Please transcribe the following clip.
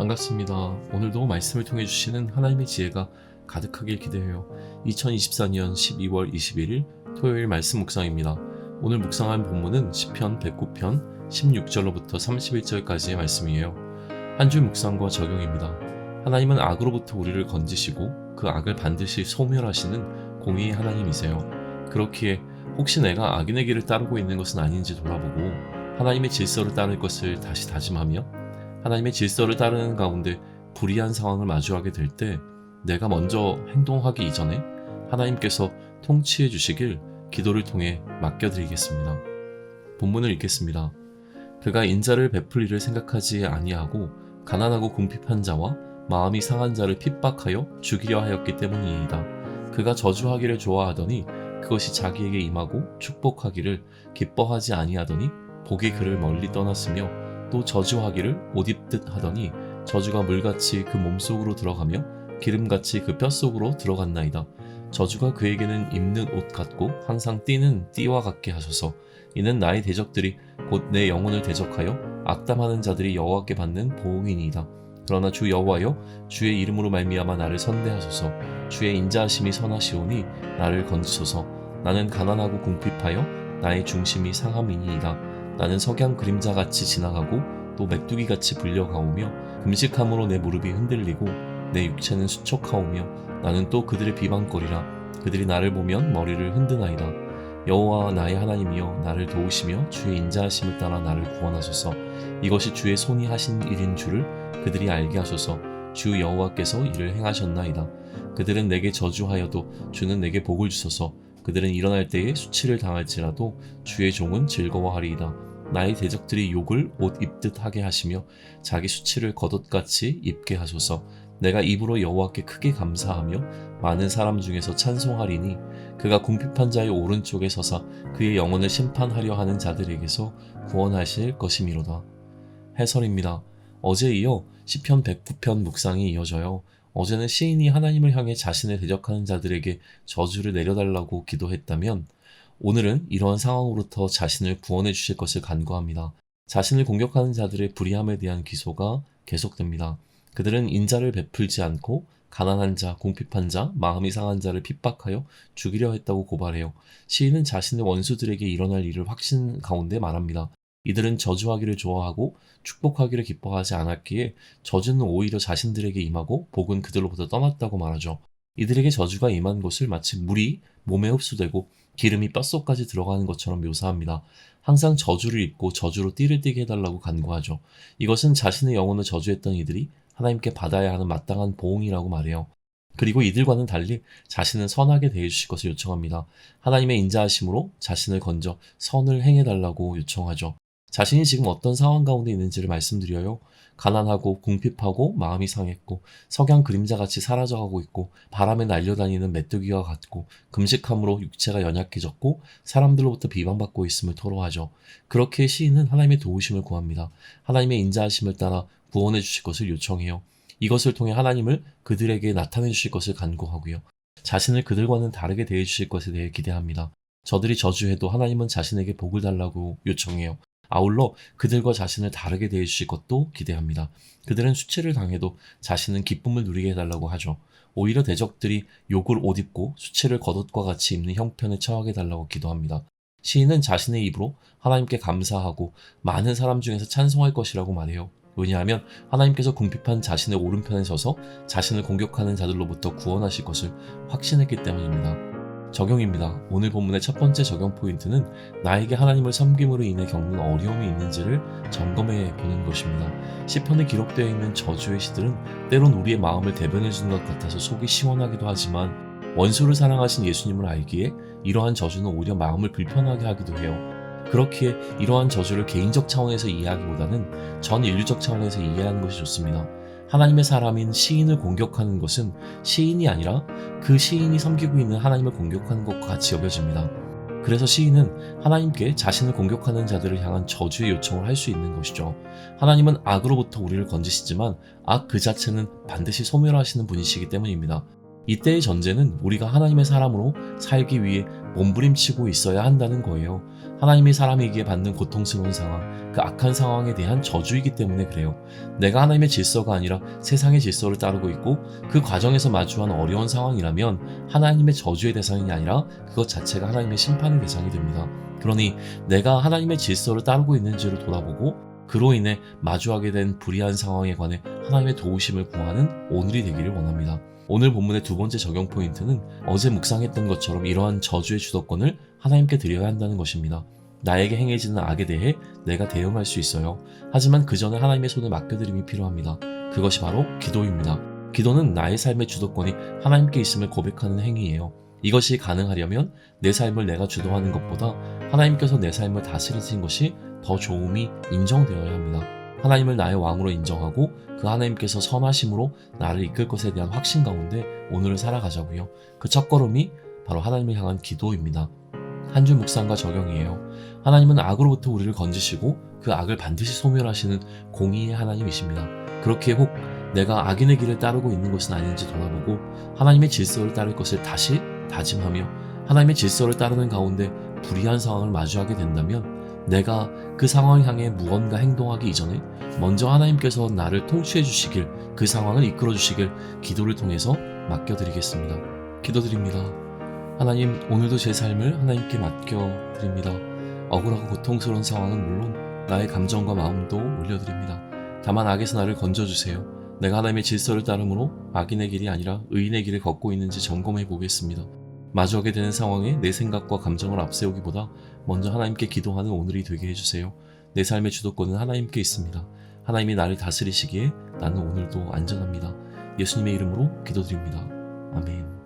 반갑습니다. 오늘도 말씀을 통해 주시는 하나님의 지혜가 가득하길 기대해요. 2024년 12월 21일 토요일 말씀 묵상입니다. 오늘 묵상한 본문은 시편 109편 16절로부터 31절까지의 말씀이에요. 한 줄 묵상과 적용입니다. 하나님은 악으로부터 우리를 건지시고 그 악을 반드시 소멸하시는 공의의 하나님이세요. 그렇기에 혹시 내가 악인의 길을 따르고 있는 것은 아닌지 돌아보고 하나님의 질서를 따를 것을 다시 다짐하며 하나님의 질서를 따르는 가운데 불이한 상황을 마주하게 될 때 내가 먼저 행동하기 이전에 하나님께서 통치해 주시길 기도를 통해 맡겨드리겠습니다. 본문을 읽겠습니다. 그가 인자를 베풀리를 생각하지 아니하고 가난하고 궁핍한 자와 마음이 상한 자를 핍박하여 죽이려 하였기 때문이이다. 그가 저주하기를 좋아하더니 그것이 자기에게 임하고 축복하기를 기뻐하지 아니하더니 복이 그를 멀리 떠났으며 또 저주하기를 옷 입듯 하더니 저주가 물같이 그 몸속으로 들어가며 기름같이 그 뼛속으로 들어갔나이다. 저주가 그에게는 입는 옷 같고 항상 띠는 띠와 같게 하소서. 이는 나의 대적들이 곧 내 영혼을 대적하여 악담하는 자들이 여호와께 받는 보응이니이다. 그러나 주 여호와여, 주의 이름으로 말미암아 나를 선대하소서. 주의 인자하심이 선하시오니 나를 건지소서. 나는 가난하고 궁핍하여 나의 중심이 상함이니이다. 나는 석양 그림자같이 지나가고 또 메뚜기같이 불려가오며 금식함으로 내 무릎이 흔들리고 내 육체는 수척하오며 나는 또 그들의 비방거리라. 그들이 나를 보면 머리를 흔드나이다. 여호와 나의 하나님이여, 나를 도우시며 주의 인자하심을 따라 나를 구원하소서. 이것이 주의 손이 하신 일인 줄을 그들이 알게 하소서. 주 여호와께서 이를 행하셨나이다. 그들은 내게 저주하여도 주는 내게 복을 주소서. 그들은 일어날 때에 수치를 당할지라도 주의 종은 즐거워하리이다. 나의 대적들이 욕을 옷 입듯 하게 하시며 자기 수치를 겉옷같이 입게 하소서. 내가 입으로 여호와께 크게 감사하며 많은 사람 중에서 찬송하리니 그가 궁핍한 자의 오른쪽에 서사 그의 영혼을 심판하려 하는 자들에게서 구원하실 것이미로다. 해설입니다. 어제에 이어 시편 109편 묵상이 이어져요. 어제는 시인이 하나님을 향해 자신을 대적하는 자들에게 저주를 내려달라고 기도했다면 오늘은 이러한 상황으로부터 자신을 구원해 주실 것을 간구합니다. 자신을 공격하는 자들의 불의함에 대한 기소가 계속됩니다. 그들은 인자를 베풀지 않고 가난한 자, 궁핍한 자, 마음이 상한 자를 핍박하여 죽이려 했다고 고발해요. 시인은 자신의 원수들에게 일어날 일을 확신 가운데 말합니다. 이들은 저주하기를 좋아하고 축복하기를 기뻐하지 않았기에 저주는 오히려 자신들에게 임하고 복은 그들로부터 떠났다고 말하죠. 이들에게 저주가 임한 것을 마치 물이 몸에 흡수되고 기름이 뼛속까지 들어가는 것처럼 묘사합니다. 항상 저주를 입고 저주로 띠를 띠게 해달라고 간구하죠. 이것은 자신의 영혼을 저주했던 이들이 하나님께 받아야 하는 마땅한 보응이라고 말해요. 그리고 이들과는 달리 자신은 선하게 대해주실 것을 요청합니다. 하나님의 인자하심으로 자신을 건져 선을 행해달라고 요청하죠. 자신이 지금 어떤 상황 가운데 있는지를 말씀드려요. 가난하고 궁핍하고 마음이 상했고 석양 그림자같이 사라져가고 있고 바람에 날려다니는 메뚜기와 같고 금식함으로 육체가 연약해졌고 사람들로부터 비방받고 있음을 토로하죠. 그렇게 시인은 하나님의 도우심을 구합니다. 하나님의 인자하심을 따라 구원해 주실 것을 요청해요. 이것을 통해 하나님을 그들에게 나타내 주실 것을 간구하고요. 자신을 그들과는 다르게 대해 주실 것에 대해 기대합니다. 저들이 저주해도 하나님은 자신에게 복을 달라고 요청해요. 아울러 그들과 자신을 다르게 대해 주실 것도 기대합니다. 그들은 수치를 당해도 자신은 기쁨을 누리게 해달라고 하죠. 오히려 대적들이 욕을 옷 입고 수치를 겉옷과 같이 입는 형편에 처하게 해달라고 기도합니다. 시인은 자신의 입으로 하나님께 감사하고 많은 사람 중에서 찬송할 것이라고 말해요. 왜냐하면 하나님께서 궁핍한 자신의 오른편에 서서 자신을 공격하는 자들로부터 구원하실 것을 확신했기 때문입니다. 적용입니다. 오늘 본문의 첫 번째 적용 포인트는 나에게 하나님을 섬김으로 인해 겪는 어려움이 있는지를 점검해 보는 것입니다. 시편에 기록되어 있는 저주의 시들은 때론 우리의 마음을 대변해 주는 것 같아서 속이 시원하기도 하지만 원수를 사랑하신 예수님을 알기에 이러한 저주는 오히려 마음을 불편하게 하기도 해요. 그렇기에 이러한 저주를 개인적 차원에서 이해하기보다는 전 인류적 차원에서 이해하는 것이 좋습니다. 하나님의 사람인 시인을 공격하는 것은 시인이 아니라 그 시인이 섬기고 있는 하나님을 공격하는 것과 같이 여겨집니다. 그래서 시인은 하나님께 자신을 공격하는 자들을 향한 저주의 요청을 할 수 있는 것이죠. 하나님은 악으로부터 우리를 건지시지만 악 그 자체는 반드시 소멸하시는 분이시기 때문입니다. 이때의 전제는 우리가 하나님의 사람으로 살기 위해 몸부림치고 있어야 한다는 거예요. 하나님이 사람에게 받는 고통스러운 상황, 그 악한 상황에 대한 저주이기 때문에 그래요. 내가 하나님의 질서가 아니라 세상의 질서를 따르고 있고 그 과정에서 마주한 어려운 상황이라면 하나님의 저주의 대상이 아니라 그것 자체가 하나님의 심판의 대상이 됩니다. 그러니 내가 하나님의 질서를 따르고 있는지를 돌아보고 그로 인해 마주하게 된 불의한 상황에 관해 하나님의 도우심을 구하는 오늘이 되기를 원합니다. 오늘 본문의 두 번째 적용 포인트는 어제 묵상했던 것처럼 이러한 저주의 주도권을 하나님께 드려야 한다는 것입니다. 나에게 행해지는 악에 대해 내가 대응할 수 있어요. 하지만 그 전에 하나님의 손에 맡겨드림이 필요합니다. 그것이 바로 기도입니다. 기도는 나의 삶의 주도권이 하나님께 있음을 고백하는 행위예요. 이것이 가능하려면 내 삶을 내가 주도하는 것보다 하나님께서 내 삶을 다스리신 것이 더 좋음이 인정되어야 합니다. 하나님을 나의 왕으로 인정하고 그 하나님께서 선하심으로 나를 이끌 것에 대한 확신 가운데 오늘을 살아가자고요. 그 첫걸음이 바로 하나님을 향한 기도입니다. 한 줄 묵상과 적용이에요. 하나님은 악으로부터 우리를 건지시고 그 악을 반드시 소멸하시는 공의의 하나님이십니다. 그렇게 혹 내가 악인의 길을 따르고 있는 것은 아닌지 돌아보고 하나님의 질서를 따를 것을 다시 다짐하며 하나님의 질서를 따르는 가운데 불의한 상황을 마주하게 된다면 내가 그 상황을 향해 무언가 행동하기 이전에 먼저 하나님께서 나를 통치해 주시길, 그 상황을 이끌어 주시길 기도를 통해서 맡겨드리겠습니다. 기도드립니다. 하나님, 오늘도 제 삶을 하나님께 맡겨드립니다. 억울하고 고통스러운 상황은 물론 나의 감정과 마음도 올려드립니다. 다만 악에서 나를 건져주세요. 내가 하나님의 질서를 따름으로 악인의 길이 아니라 의인의 길을 걷고 있는지 점검해 보겠습니다. 마주하게 되는 상황에 내 생각과 감정을 앞세우기보다 먼저 하나님께 기도하는 오늘이 되게 해주세요. 내 삶의 주도권은 하나님께 있습니다. 하나님이 나를 다스리시기에 나는 오늘도 안전합니다. 예수님의 이름으로 기도드립니다. 아멘.